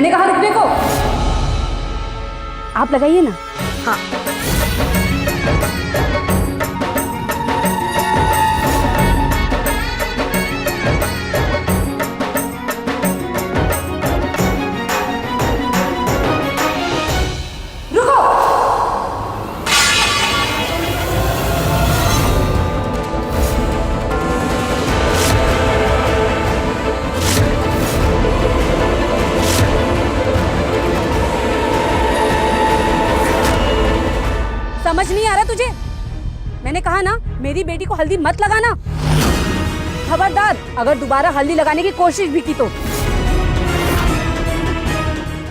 मैंने कहा रुकने को। आप लगाइए ना। हाँ। समझ नहीं आ रहा तुझे? मैंने कहा ना मेरी बेटी को हल्दी मत लगाना। खबरदार, अगर दोबारा हल्दी लगाने की कोशिश भी की तो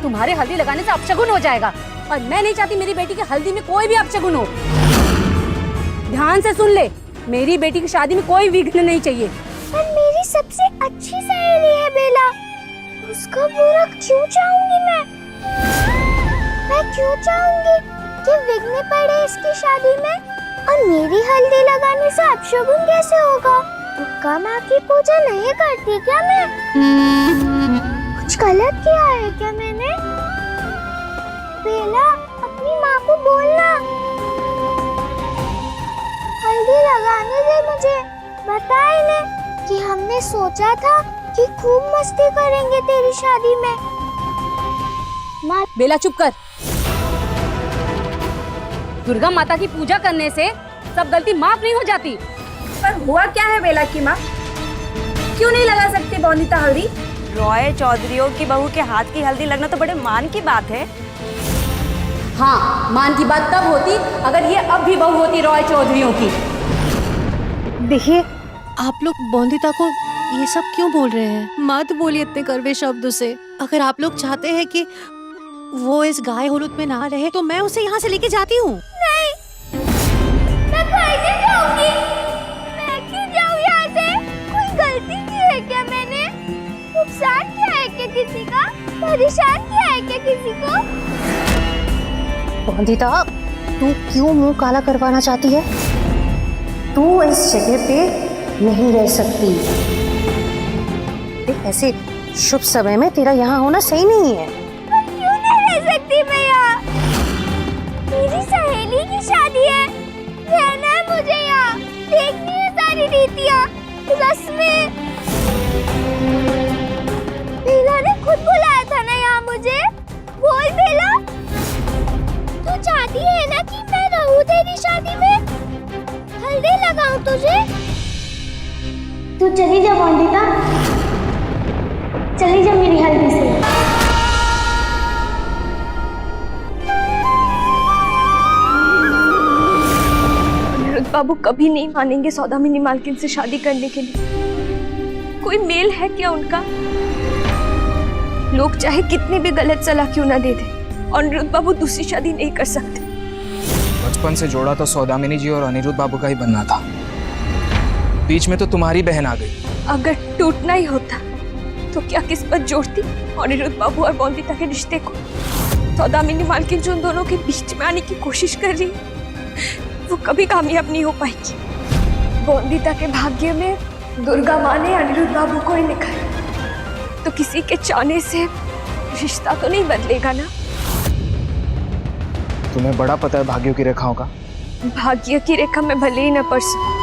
तुम्हारे हल्दी लगाने से अपशगुन हो जाएगा, और मैं नहीं चाहती मेरी बेटी की हल्दी में कोई भी अपशगुन हो। ध्यान से सुन ले, मेरी बेटी की शादी में कोई विघ्न नहीं चाहिए। पर मेरी सबसे अच्छी सहेली है बेला, उसका बुरा क्यों चाहूंगी मैं? मैं क्यों चाहूंगी कि विघ्न पड़े इसकी शादी में? और मेरी हल्दी लगाने से अपशगुन कैसे होगा? दुर्गा माँ की पूजा नहीं करती क्या मैं? कुछ गलत किया है क्या मैंने? बेला, अपनी माँ को बोलना, हल्दी लगाने दे मुझे। बता इन्हें कि हमने सोचा था कि खूब मस्ती करेंगे तेरी शादी में। माँ, बेला चुप कर। दुर्गा माता की पूजा करने से सब गलती माफ नहीं हो जाती। पर हुआ क्या है बेला की माँ? क्यों नहीं लगा सकती बोनिता हल्दी? रॉय चौधरियों की बहू के हाथ की हल्दी लगना तो बड़े मान की बात है। हाँ, मान की बात तब होती अगर ये अब भी बहू होती रॉय चौधरियों की। देखिए, आप लोग बोंदिता को ये सब क्यों बोल रहे हैं? मत बोलिए इतने कड़वे शब्दों से। अगर आप लोग चाहते हैं कि वो इस गाय हुलूत में ना रहे तो मैं उसे यहाँ से लेके जाती हूँ। नहीं, मैं कहीं नहीं जाऊंगी। मैं क्यों जाऊँ यहाँ से? कोई गलती की है क्या मैंने? नुकसान किया है क्या किसी का? परेशान किया है क्या किसी को? बोंदिता, तू क्यों मुंह काला करवाना चाहती है? तू इस जगह पे नहीं रह सकती। देख, ऐसे शुभ समय में तेरा यहाँ होना सही नहीं है। क्यों नहीं रह सकती मैं यहाँ? मेरी सहेली की शादी है, रहना है मुझे यहाँ, देखनी है सारी रीतियाँ, रस्में। बेला ने खुद बुलाया था ना यहाँ मुझे। बोल बेला, तू चाहती है ना कि मैं रहूं तेरी शादी में, हल्दी लगाऊं तुझे? तू चली जा बोंदिता, चली जा मेरी हल्दी से। अनिरुद्ध बाबू कभी नहीं मानेंगे सौदामिनी मालकिन से शादी करने के लिए। कोई मेल है क्या उनका? लोग चाहे कितनी भी गलत सलाह क्यों ना दे दे, अनिरुद्ध बाबू दूसरी शादी नहीं कर सकते। बचपन से जोड़ा तो सौदामिनी जी और अनिरुद्ध बाबू का ही बनना था। बीच में तो तुम्हारी बहन आ गई। अगर टूटना ही होता तो क्या किस्मत जोड़ती अनिरुद्ध बाबू और बोंदिता के रिश्ते को? सौदामिनी मालकिन जो उन दोनों के बीच में आने की कोशिश कर रही है, वो कभी कामयाब नहीं हो पाएगी। बोंदिता के भाग्य में दुर्गा माँ ने अनिरुद्ध बाबू को ही लिखा है, तो किसी के चाहने से रिश्ता तो नहीं बदलेगा ना। तुम्हें बड़ा पता है भाग्यों की रेखाओं का। भाग्य की रेखा में भले ही न पढ़ सकूं,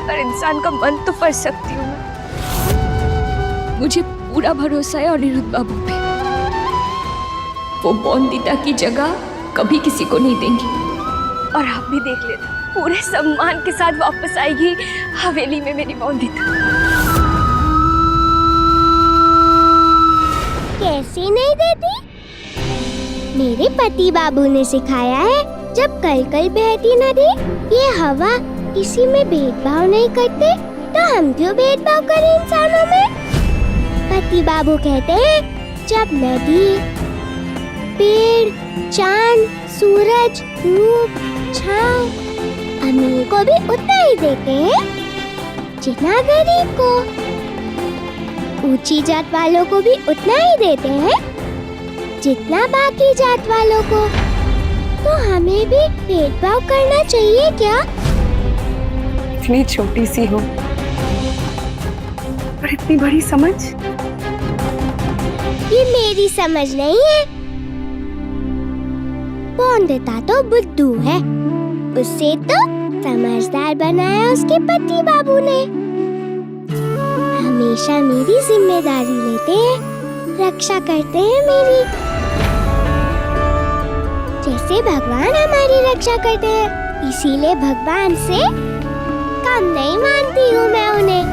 पर इंसान का मन तो पढ़ सकती हूँ मैं। मुझे पूरा भरोसा है अनिरुद्ध बाबू पे। वो बोंदिता की जगह कभी किसी को नहीं देंगी। और आप भी देख लेना, पूरे सम्मान के साथ वापस आएगी हवेली में मेरी बोंदिता। कैसे नहीं देती? मेरे पति बाबू ने सिखाया है, जब कल कल बहती नदी, ये हवा किसी में भेदभाव नहीं करते, तो हम क्यों भेदभाव करें इंसानों में? पति बाबू कहते हैं, जब नदी, पेड़, चांद, सूरज, धूप, छांव अमीर को भी उतना ही देते हैं जितना गरीब को। ऊंची जात वालों को भी उतना ही देते हैं जितना बाकी जात वालों को। तो हमें भी भेदभाव करना चाहिए क्या? इतनी छोटी सी हो पर इतनी बड़ी समझ। ये मेरी समझ नहीं है। बॉन्दिता तो बुद्धू है, उससे तो समझदार बनाया उसके पति बाबू ने। हमेशा मेरी जिम्मेदारी लेते हैं, रक्षा करते हैं मेरी, जैसे भगवान हमारी रक्षा करते हैं। इसीलिए भगवान से कम नहीं मानती हूँ मैं उन्हें।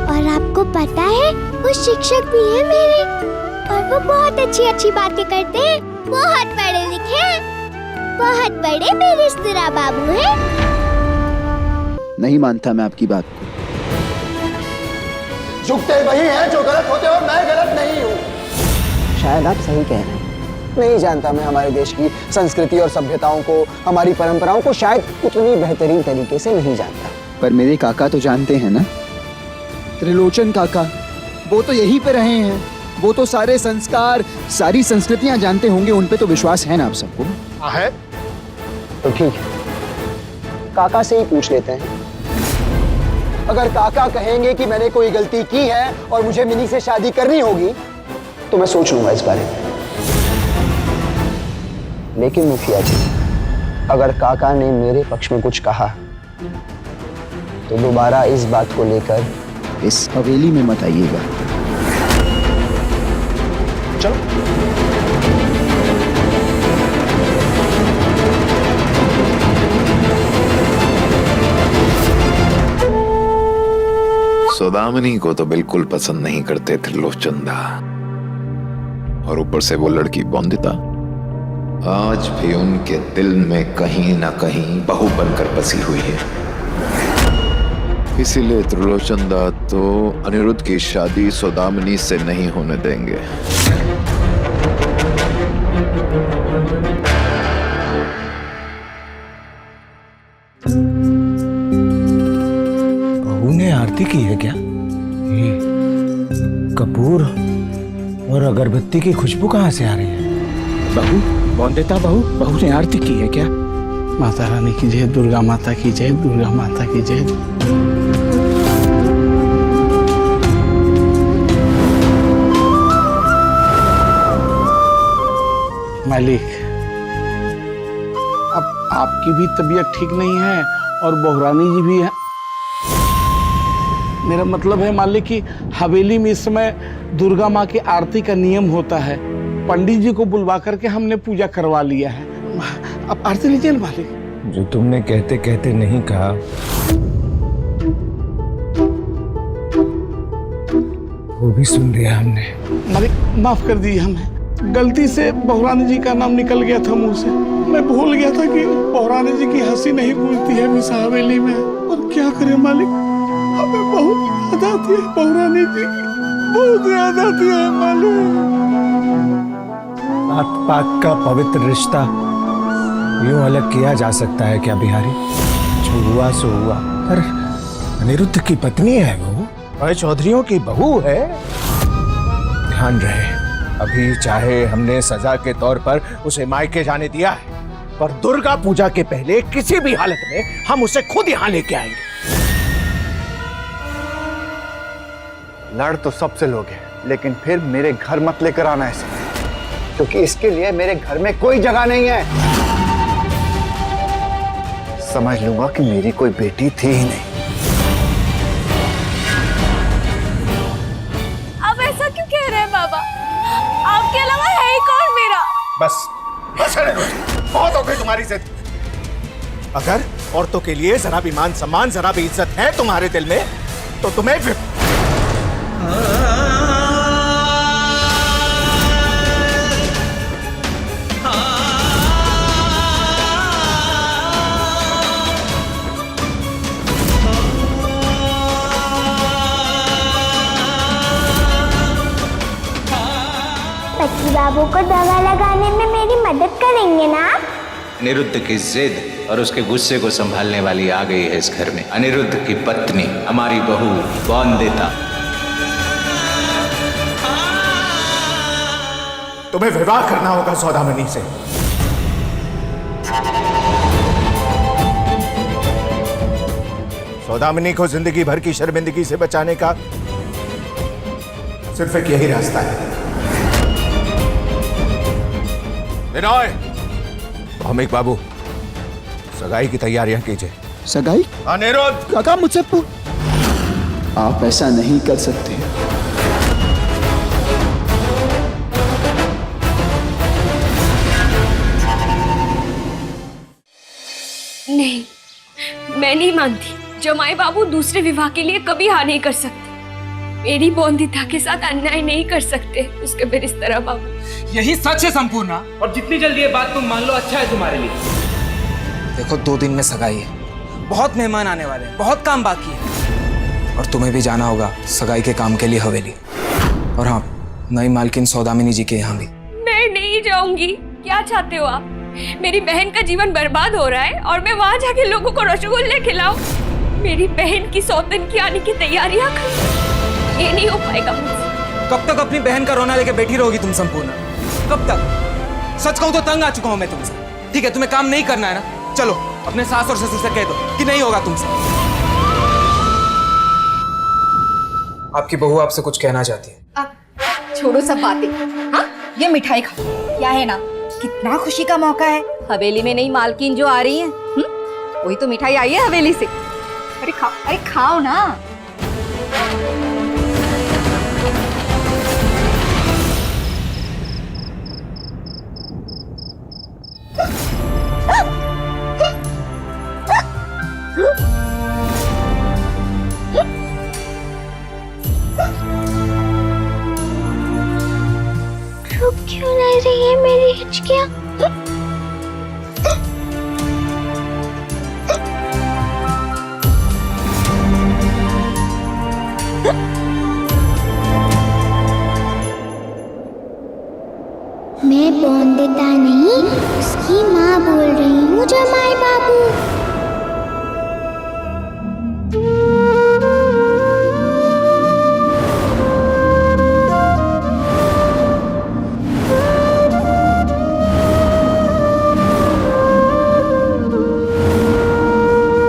और आपको पता है वो शिक्षक भी है मेरे, और वो बहुत अच्छी अच्छी बातें करते हैं। बहुत पढ़े लिखे हैं, बहुत बड़े बेरिस्तेरा बाबू हैं। नहीं मानता मैं आपकी बात को। झुकते वही हैं जो गलत होते और मैं गलत नहीं हूँ। शायद आप सही कह रहे हैं। नहीं जानता मैं हमारे देश की संस्कृति और सभ्यताओं को, हमारी परंपराओं को शायद उतनी बेहतरीन तरीके से नहीं जानता। पर मेरे काका तो जानते हैं ना, त्रिलोचन काका, वो तो यहीं पे रहे हैं। वो तो सारे संस्कार, सारी संस्कृतियां जानते होंगे। उन पे तो विश्वास है ना आप सबको? है तो ठीक है, काका से ही पूछ लेते हैं। अगर काका कहेंगे कि मैंने कोई गलती की है और मुझे मिनी से शादी करनी होगी, तो मैं सोच लूंगा इस बारे में। लेकिन मुखिया जी, अगर काका ने मेरे पक्ष में कुछ कहा तो दोबारा इस बात को लेकर इस हवेली में मत आइएगा। चलो। सौदामिनी को तो बिल्कुल पसंद नहीं करते त्रिलोचनदा, और ऊपर से वो लड़की बॉन्दिता आज भी उनके दिल में कहीं ना कहीं बहू बनकर बसी हुई है। इसीलिए त्रिलोचनदा तो अनिरुद्ध की शादी सौदामिनी से नहीं होने देंगे। बहू ने आरती की है क्या? ये कपूर और अगरबत्ती की खुशबू कहाँ से आ रही है? बहू, बॉन्दिता बहू ने आरती की है क्या? माता रानी की जय, दुर्गा माता की जय, दुर्गा माता की जय। मालिक, अब आपकी भी तबीयत ठीक नहीं है और बहुरानी जी भी है। मेरा मतलब है मालिक कि हवेली में इस समय दुर्गा माँ की आरती का नियम होता है। पंडित जी को बुलवा करके हमने पूजा करवा लिया है। अब आरती लीजिए ना मालिक। जो तुमने कहते कहते नहीं कहा, वो भी सुन लिया हमने। मालिक माफ कर दीजिए, हमें गलती से बहुरानी जी का नाम निकल गया था मुंह से। मैं भूल गया था कि बहुरानी जी की हंसी नहीं भूलती है मिसा हवेली में। और क्या करें मालिक, हमें बहुत याद आती है बहुरानी जी की, बहुत याद आती है मालिक। पाक पाक का पवित्र रिश्ता यूं अलग किया जा सकता है क्या बिहारी? जो हुआ सो हुआ। पर अनिरुद्ध की पत्नी है वो, और चौधरियों की बहू है। ध्यान रहे, अभी चाहे हमने सजा के तौर पर उसे मायके जाने दिया है, पर दुर्गा पूजा के पहले किसी भी हालत में हम उसे खुद यहाँ लेके आएंगे। लड़ तो सबसे लोगे, लेकिन फिर मेरे घर मत लेकर आना ऐसे, क्योंकि इसके लिए मेरे घर में कोई जगह नहीं है। समझ लूंगा कि मेरी कोई बेटी थी ही नहीं। अब ऐसा क्यों कह रहे हैं बाबा? आपके अलावा है ही कौन मेरा? बस बस बहुत हो गई तुम्हारी जिद। अगर औरतों के लिए जरा भी मान सम्मान, जरा भी इज्जत है तुम्हारे दिल में, तो तुम्हें भी पति बाबू को दवा लगाने में मेरी मदद करेंगे ना? अनिरुद्ध की जिद और उसके गुस्से को संभालने वाली आ गई है इस घर में। अनिरुद्ध की पत्नी, हमारी बहू बॉन्दिता। तुम्हें विवाह करना होगा सौदामिनी से। सौदामिनी को जिंदगी भर की शर्मिंदगी से बचाने का सिर्फ एक यही रास्ता है। विनय, भौमिक बाबू, सगाई की तैयारियां कीजिए। सगाई? अनिरुद्ध! काका मुझसे आप ऐसा नहीं कर सकते। नहीं, मैं नहीं मानती। जमाई बाबू दूसरे विवाह के लिए कभी हाँ नहीं कर सकते। मेरी बॉन्दिता के साथ अन्याय नहीं कर सकते उसके फिर इस तरह बाबू। यही सच है संपूर्णा, और जितनी जल्दी ये बात तुम मान लो अच्छा है तुम्हारे लिए। देखो 2 दिन में सगाई है, बहुत मेहमान आने वाले हैं, बहुत काम बाकी है, और तुम्हें भी जाना होगा सगाई के काम के लिए हवेली। और हाँ, नई मालकिन सौदामिनी जी के यहाँ भी। मैं नहीं जाऊंगी। क्या चाहते हो आप? मेरी बहन का जीवन बर्बाद हो रहा है और मैं वहां जाके लोगों को रसगुल्ले खिलाऊं? मेरी बहन की सौतन की आने की तैयारियां कर, ये नहीं हो पाएगा मुझसे। कब तक अपनी बहन का रोना लेके बैठी रहोगी तुम संपूर्णा? कब तक? सच कहूं तो तंग आ चुका हूं मैं तुमसे। ठीक है, तुम्हें काम नहीं करना है ना, चलो अपने सास और ससुर से कह दो कि नहीं होगा तुमसे। आपकी बहू आपसे कुछ कहना चाहती है। अब छोड़ो सब बातें। हाँ, ये मिठाई खाओ। क्या है ना, कितना खुशी का मौका है। हवेली में नई मालकिन जो आ रही है, वही तो मिठाई आई है हवेली से। अरे खाओ ना। रुक क्यों नहीं रही है मेरी हिचकियां? मैं बॉन्दिता नहीं, उसकी माँ बोल रही हूँ जमाई बाबू।